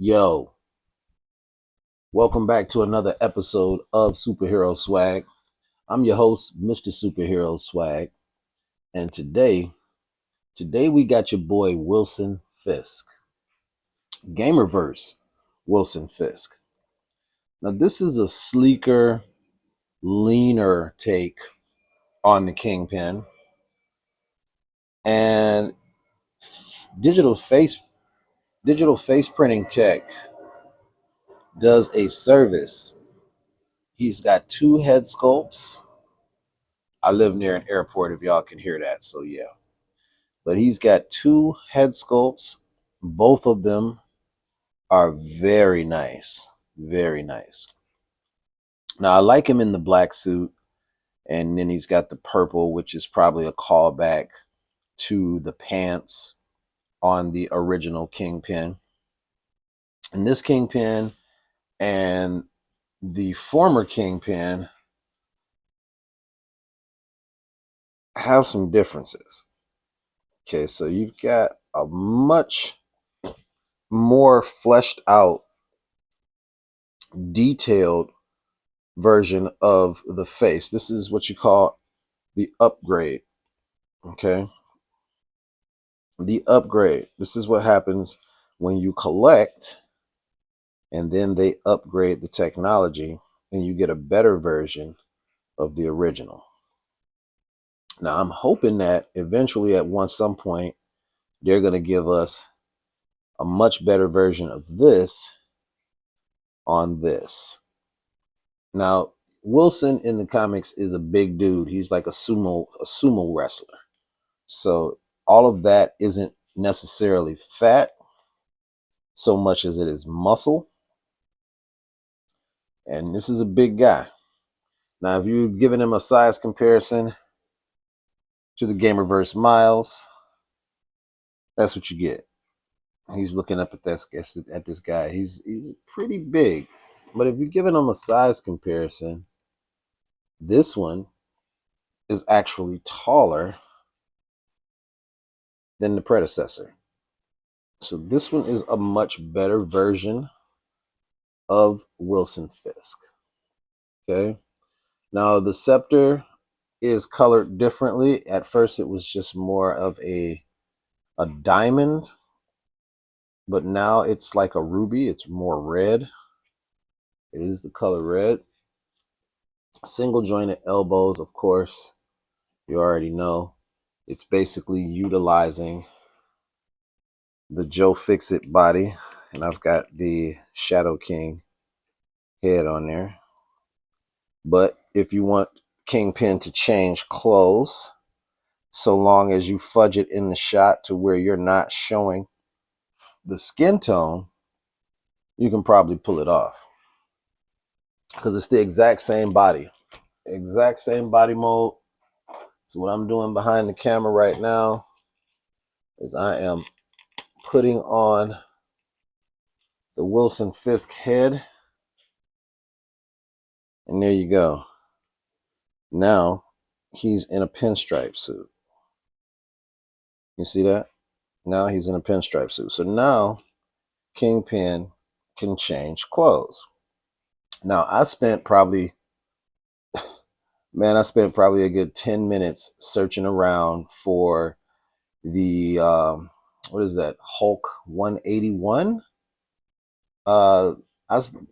Yo, welcome back to another episode of Superhero Swag. I'm your host, Mr. Superhero Swag, and today we got your boy Wilson Fisk, GamerVerse Wilson Fisk. Now this is a sleeker, leaner take on the Kingpin, and digital face digital face printing tech does a service. He's got two head sculpts. I live near an airport if y'all can hear that, so yeah. But he's got two head sculpts. Both of them are very nice. Very nice. Now, I like him in the black suit, and then he's got the purple, which is probably a callback to the pants on the original Kingpin. And this Kingpin and the former Kingpin have some differences. Okay, so you've got a much more fleshed out, detailed version of the face. This is what you call the upgrade. Okay. The upgrade. This is what happens when you collect and then they upgrade the technology and you get a better version of the original. Now, I'm hoping that eventually some point, they're going to give us a much better version of this on this. Now, Wilson in the comics is a big dude. He's like a sumo wrestler. So all of that isn't necessarily fat so much as it is muscle. And this is a big guy. Now, if you've given him a size comparison to the GamerVerse Miles, that's what you get. He's looking up at this guy. He's pretty big. But if you're giving him a size comparison, this one is actually taller than the predecessor. So this one is a much better version of Wilson Fisk. Okay. Now the scepter is colored differently. At first it was just more of a diamond, but now it's like a ruby. It's more red. It is the color red. Single jointed elbows, of course, you already know. It's basically utilizing the Joe Fixit body, and I've got the Shadow King head on there. But if you want Kingpin to change clothes, so long as you fudge it in the shot to where you're not showing the skin tone, you can probably pull it off. Because it's the exact same body. Exact same body mold. So what I'm doing behind the camera right now is I am putting on the Wilson Fisk head. And there you go. Now he's in a pinstripe suit. You see that? Now he's in a pinstripe suit. So now Kingpin can change clothes. Now I spent probably a good 10 minutes searching around for the what is that, Hulk 181. I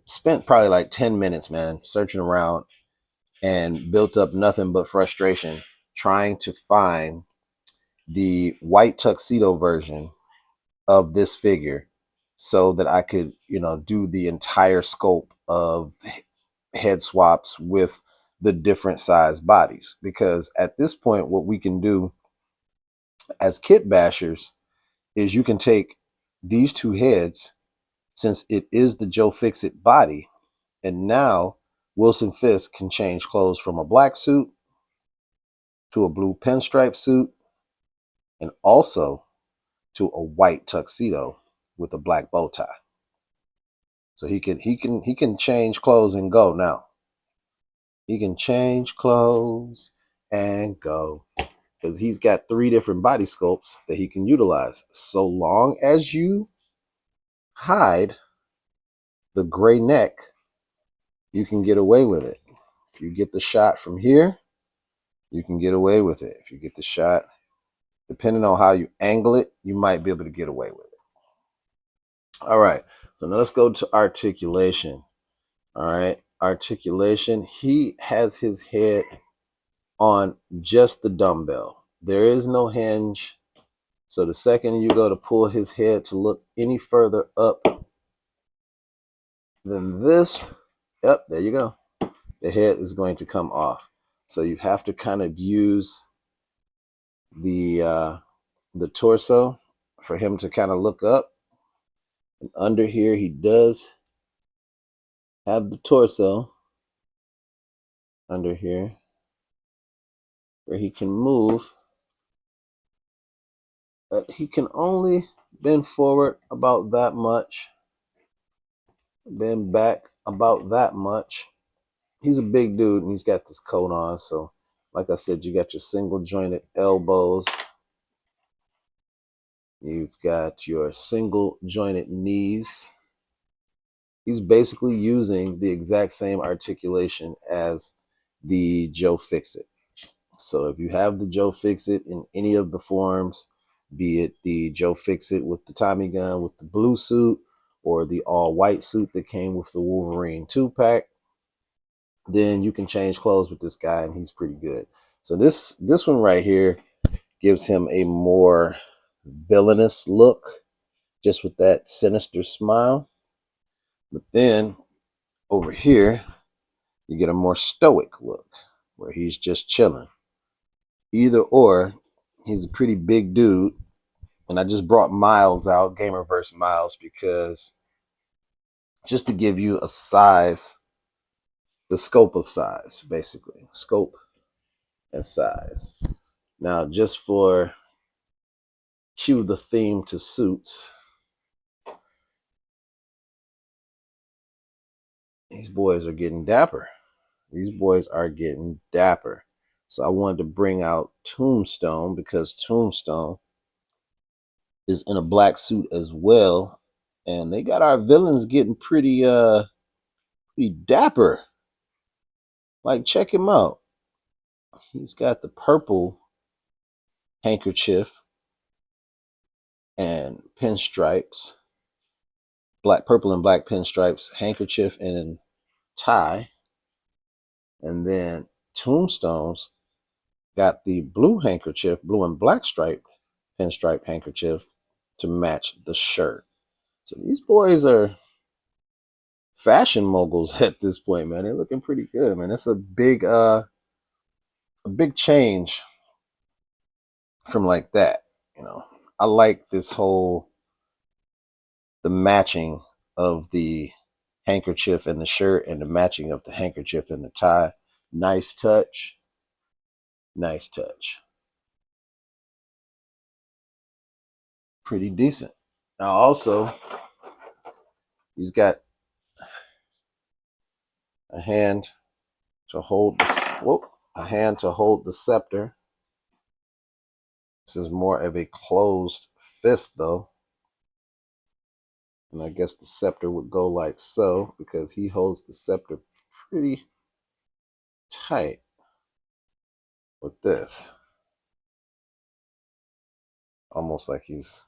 spent probably like 10 minutes, man, searching around and built up nothing but frustration trying to find the white tuxedo version of this figure so that I could, do the entire scope of head swaps with the different size bodies. Because at this point, what we can do as kit bashers is you can take these two heads, since it is the Joe Fixit body, and now Wilson Fisk can change clothes from a black suit to a blue pinstripe suit and also to a white tuxedo with a black bow tie. So he can change clothes and go now. He can change clothes and go because he's got 3 different body sculpts that he can utilize. So long as you hide the gray neck, you can get away with it. If you get the shot from here, you can get away with it. If you get the shot, depending on how you angle it, you might be able to get away with it. All right, so now let's go to articulation. All right, articulation. He has his head on just the dumbbell. There is no hinge. So the second you go to pull his head to look any further up than this, yep, there you go. The head is going to come off. So you have to kind of use the torso for him to kind of look up. And under here, he does have the torso under here where he can move, but he can only bend forward about that much, bend back about that much. He's a big dude and he's got this coat on. So like I said, you got your single jointed elbows. You've got your single jointed knees. He's basically using the exact same articulation as the Joe Fixit. So if you have the Joe Fixit in any of the forms, be it the Joe Fixit with the Tommy gun with the blue suit or the all white suit that came with the Wolverine 2-pack, then you can change clothes with this guy and he's pretty good. So this one right here gives him a more villainous look, just with that sinister smile. But then over here, you get a more stoic look where he's just chilling. Either or, he's a pretty big dude. And I just brought Miles out, GamerVerse Miles, because just to give you a size, the scope of size, basically. Scope and size. Now, just for cue the theme to suits, these boys are getting dapper. These boys are getting dapper. So I wanted to bring out Tombstone because Tombstone is in a black suit as well. And they got our villains getting pretty dapper. Like, check him out. He's got the purple handkerchief and pinstripes. Purple and black pinstripes, handkerchief and tie. And then Tombstone's got the blue handkerchief, blue and black striped pinstripe handkerchief to match the shirt. So these boys are fashion moguls at this point, man. They're looking pretty good, man. That's a big change from like that. You know, I like this whole the matching of the handkerchief and the shirt and the matching of the handkerchief and the tie. Nice touch. Nice touch. Pretty decent. Now also, he's got a hand to hold the scepter. This is more of a closed fist though. And I guess the scepter would go like so because he holds the scepter pretty tight with this. Almost like he's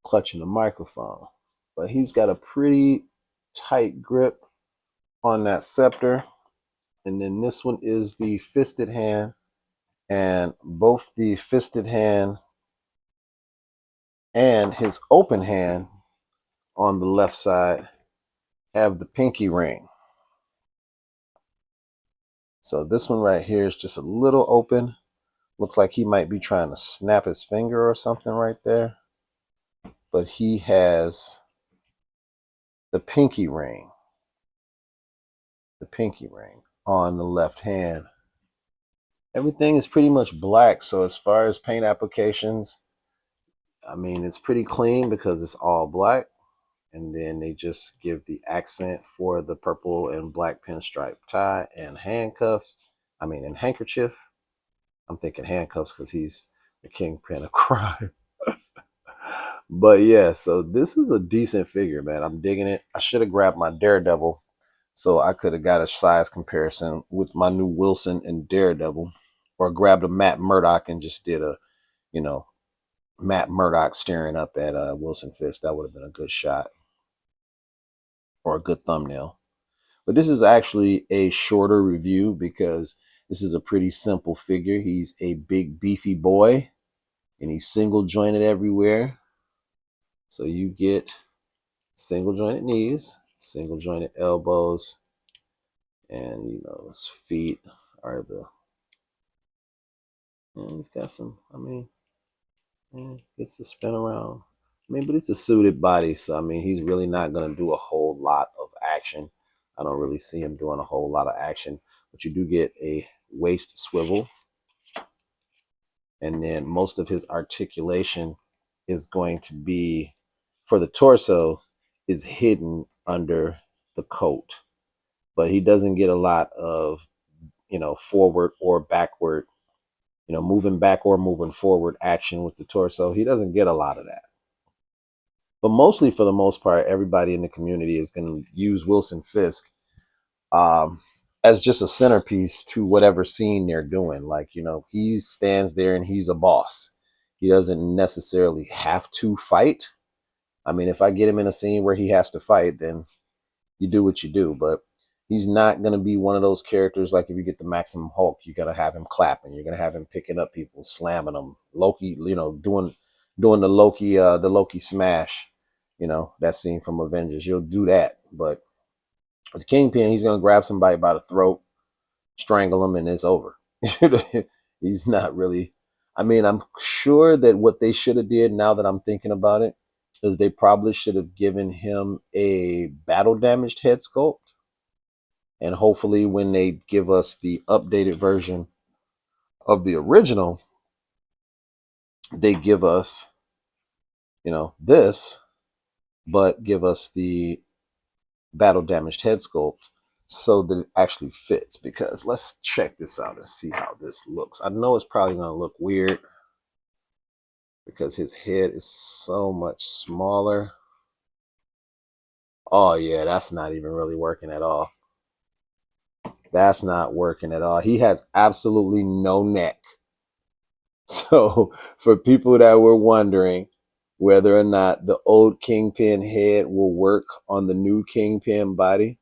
clutching the microphone. But he's got a pretty tight grip on that scepter. And then this one is the fisted hand. And both the fisted hand and his open hand on the left side have the pinky ring. So this one right here is just a little open. Looks like he might be trying to snap his finger or something right there. But he has the pinky ring. The pinky ring on the left hand. Everything is pretty much black. So as far as paint applications, I mean, it's pretty clean because it's all black. And then they just give the accent for the purple and black pinstripe tie and handcuffs. I mean, and handkerchief. I'm thinking handcuffs because he's the kingpin of crime. But yeah, so this is a decent figure, man. I'm digging it. I should have grabbed my Daredevil so I could have got a size comparison with my new Wilson and Daredevil, or grabbed a Matt Murdock and just did a, you know, Matt Murdock staring up at Wilson Fisk. That would have been a good shot or a good thumbnail. But this is actually a shorter review because this is a pretty simple figure. He's a big beefy boy and he's single jointed everywhere. So you get single jointed knees, single jointed elbows, and you know his feet are the. And he's got some. I mean, gets to spin around. I mean, but it's a suited body, so I mean, he's really not gonna do a whole lot of action. I don't really see him doing a whole lot of action, but you do get a waist swivel, and then most of his articulation is going to be for the torso is hidden under the coat, but he doesn't get a lot of, you know, forward or backward, you know, moving back or moving forward action with the torso. He doesn't get a lot of that. But mostly, for the most part, everybody in the community is going to use Wilson Fisk um, as just a centerpiece to whatever scene they're doing. Like, you know, he stands there and he's a boss. He doesn't necessarily have to fight. I mean, if I get him in a scene where he has to fight, then you do what you do. But he's not going to be one of those characters like if you get the Maximum Hulk, you're going to have him clapping. You're going to have him picking up people, slamming them. Loki, you know, doing the Loki smash. You know, that scene from Avengers. You'll do that. But with the Kingpin, he's going to grab somebody by the throat, strangle him, and it's over. He's not really. I mean, I'm sure that what they should have did, now that I'm thinking about it, is they probably should have given him a battle damaged head sculpt. And hopefully when they give us the updated version of the original, they give us, you know, this, but give us the battle damaged head sculpt so that it actually fits. Because let's check this out and see how this looks. I know it's probably going to look weird because his head is so much smaller. Oh yeah, that's not even really working at all. That's not working at all. He has absolutely no neck. So for people that were wondering whether or not the old Kingpin head will work on the new Kingpin body,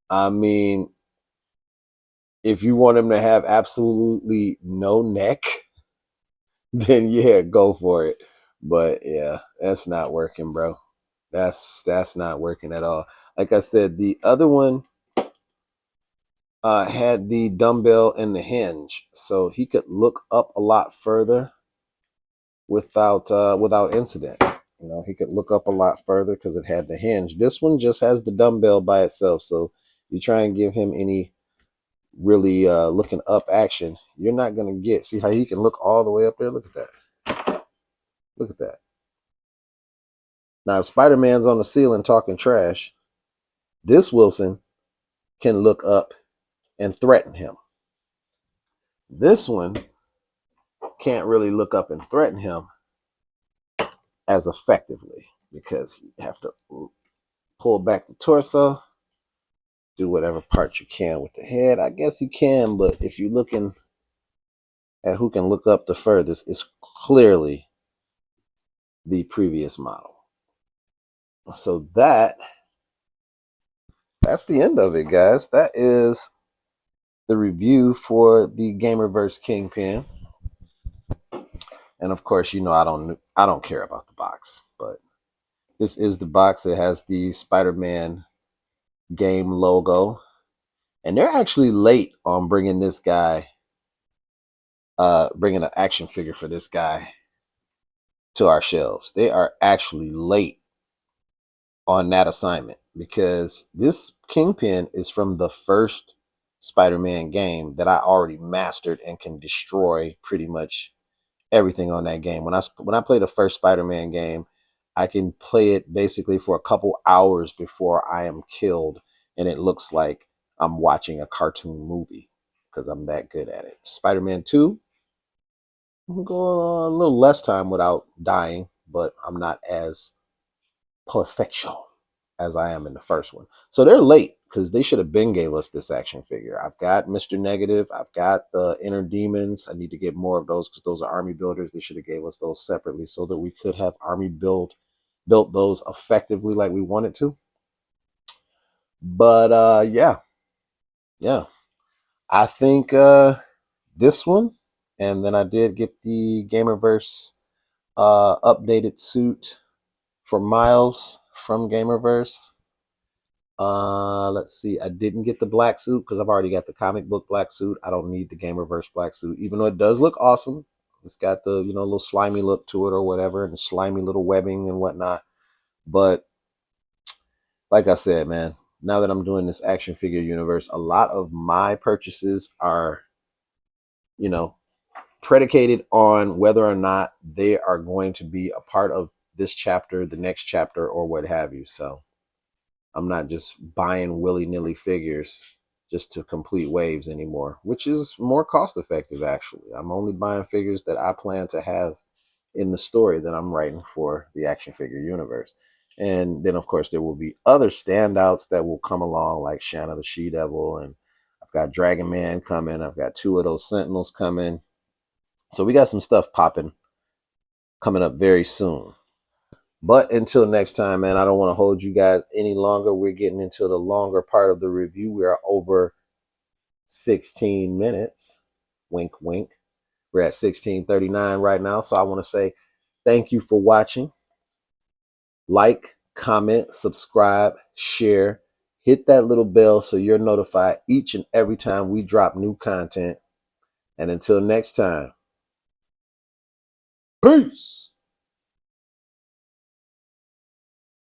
I mean, if you want him to have absolutely no neck, then yeah, go for it. But yeah, that's not working, bro. That's not working at all. Like I said, the other one had the dumbbell and the hinge, so he could look up a lot further without incident. You know, he could look up a lot further because it had the hinge. This one just has the dumbbell by itself. So you try and give him any really looking up action, you're not gonna get. See how he can look all the way up there? Look at that. Look at that. Now, if Spider-Man's on the ceiling talking trash, this Wilson can look up and threaten him. This one can't really look up and threaten him as effectively because you have to pull back the torso, do whatever part you can with the head. I guess you can, but if you're looking at who can look up the furthest, it's clearly the previous model. So that's the end of it, guys. That is the review for the GamerVerse Kingpin. And of course, you know, I don't care about the box, but this is the box that has the Spider-Man game logo. And they're actually late on bringing this guy, bringing an action figure for this guy to our shelves. They are actually late on that assignment because this Kingpin is from the first Spider-Man game that I already mastered and can destroy pretty much everything on that game. When I play the first Spider-Man game, I can play it basically for a couple hours before I am killed, and it looks like I'm watching a cartoon movie because I'm that good at it. Spider-Man 2, I'm going a little less time without dying, but I'm not as perfection as I am in the first one. So they're late because they should have been gave us this action figure. I've got Mr. Negative. I've got the Inner Demons. I need to get more of those because those are army builders. They should have gave us those separately so that we could have army built those effectively like we wanted to. But yeah. I think this one, and then I did get the GamerVerse updated suit for Miles from GamerVerse. Let's see. I didn't get the black suit because I've already got the comic book black suit. I don't need the GamerVerse black suit, even though it does look awesome. It's got the, you know, little slimy look to it or whatever, and slimy little webbing and whatnot. But like I said, man, now that I'm doing this action figure universe, a lot of my purchases are, you know, predicated on whether or not they are going to be a part of this chapter, the next chapter, or what have you. So I'm not just buying willy-nilly figures just to complete waves anymore, which is more cost effective, actually. I'm only buying figures that I plan to have in the story that I'm writing for the action figure universe. And then, of course, there will be other standouts that will come along, like Shanna the She-Devil, and I've got Dragon Man coming. I've got 2 of those Sentinels coming. So we got some stuff popping coming up very soon. But until next time, man, I don't want to hold you guys any longer. We're getting into the longer part of the review. We are over 16 minutes. Wink, wink. We're at 16:39 right now. So I want to say thank you for watching. Like, comment, subscribe, share. Hit that little bell so you're notified each and every time we drop new content. And until next time, peace.